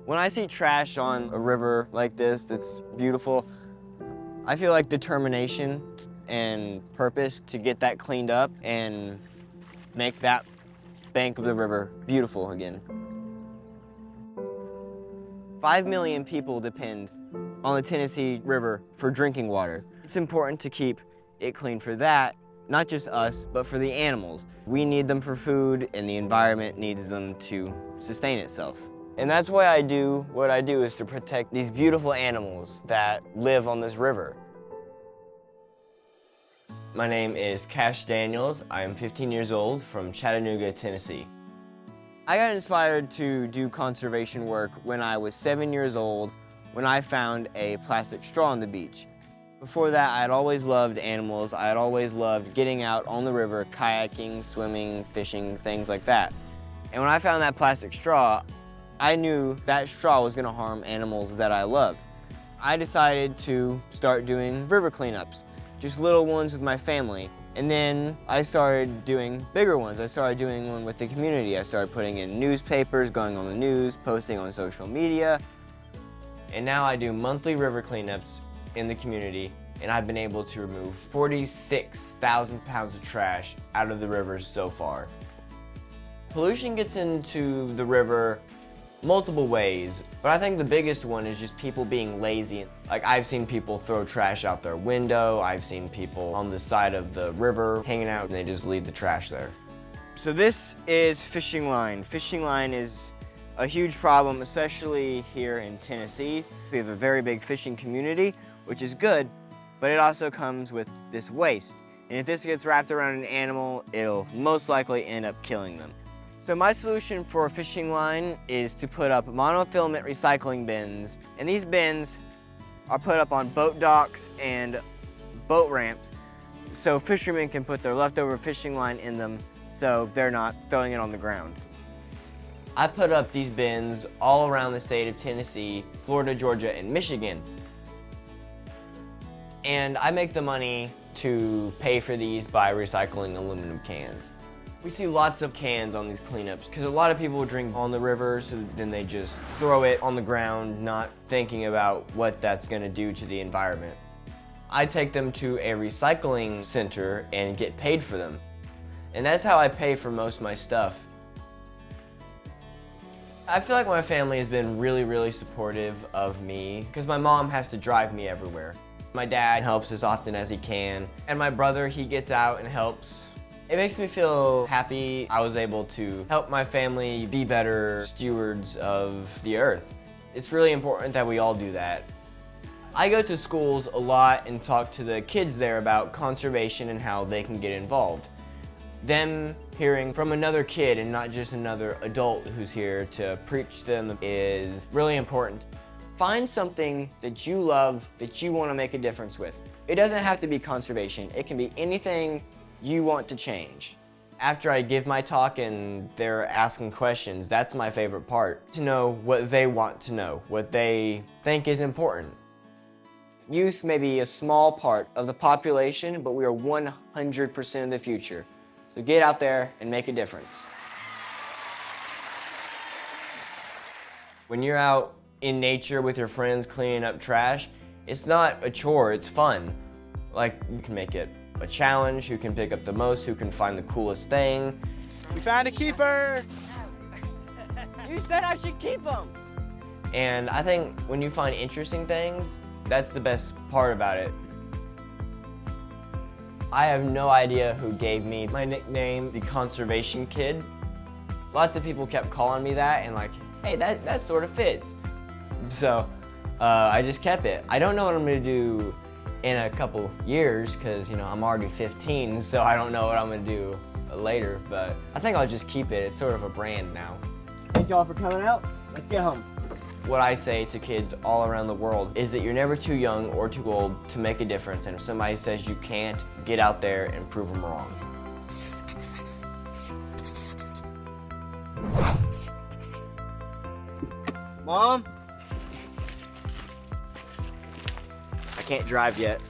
When I see trash on a river like this that's beautiful, I feel like determination and purpose to get that cleaned up and make that bank of the river beautiful again. 5 million people depend on the Tennessee River for drinking water. It's important to keep it clean for that, not just us, but for the animals. We need them for food, and the environment needs them to sustain itself. And that's why I do what I do, is to protect these beautiful animals that live on this river. My name is Cash Daniels. I am 15 years old from Chattanooga, Tennessee. I got inspired to do conservation work when I was 7 years old, when I found a plastic straw on the beach. Before that, I had always loved animals. I had always loved getting out on the river, kayaking, swimming, fishing, things like that. And when I found that plastic straw, I knew that straw was gonna harm animals that I loved. I decided to start doing river cleanups, just little ones with my family. And then I started doing bigger ones. I started doing one with the community. I started putting in newspapers, going on the news, posting on social media. And now I do monthly river cleanups in the community, and I've been able to remove 46,000 pounds of trash out of the rivers so far. Pollution gets into the river multiple ways, but I think the biggest one is just people being lazy. Like, I've seen people throw trash out their window. I've seen people on the side of the river hanging out, and they just leave the trash there. So this is fishing line. Fishing line is a huge problem, especially here in Tennessee. We have a very big fishing community, which is good, but it also comes with this waste. And if this gets wrapped around an animal, it'll most likely end up killing them. So my solution for a fishing line is to put up monofilament recycling bins. And these bins are put up on boat docks and boat ramps, so fishermen can put their leftover fishing line in them so they're not throwing it on the ground. I put up these bins all around the state of Tennessee, Florida, Georgia, and Michigan. And I make the money to pay for these by recycling aluminum cans. We see lots of cans on these cleanups because a lot of people drink on the river, so then they just throw it on the ground, not thinking about what that's going to do to the environment. I take them to a recycling center and get paid for them. And that's how I pay for most of my stuff. I feel like my family has been really supportive of me because my mom has to drive me everywhere. My dad helps as often as he can, and my brother, he gets out and helps. It makes me feel happy I was able to help my family be better stewards of the earth. It's really important that we all do that. I go to schools a lot and talk to the kids there about conservation and how they can get involved. Them hearing from another kid and not just another adult who's here to preach them is really important. Find something that you love, that you want to make a difference with. It doesn't have to be conservation. It can be anything you want to change. After I give my talk and they're asking questions, that's my favorite part. To know what they want to know, what they think is important. Youth may be a small part of the population, but we are 100% of the future. So get out there and make a difference. When you're out in nature with your friends cleaning up trash, it's not a chore, it's fun. Like, you can make it a challenge, who can pick up the most, who can find the coolest thing. We found a keeper! You said I should keep them! And I think when you find interesting things, that's the best part about it. I have no idea who gave me my nickname, the Conservation Kid. Lots of people kept calling me that and like, hey, that sort of fits. So I just kept it. I don't know what I'm gonna do in a couple years because, you know, I'm already 15, so I don't know what I'm gonna do later, but I think I'll just keep it. It's sort of a brand now. Thank y'all for coming out. Let's get home. What I say to kids all around the world is that you're never too young or too old to make a difference, and if somebody says you can't, get out there and prove them wrong. Mom? I can't drive yet.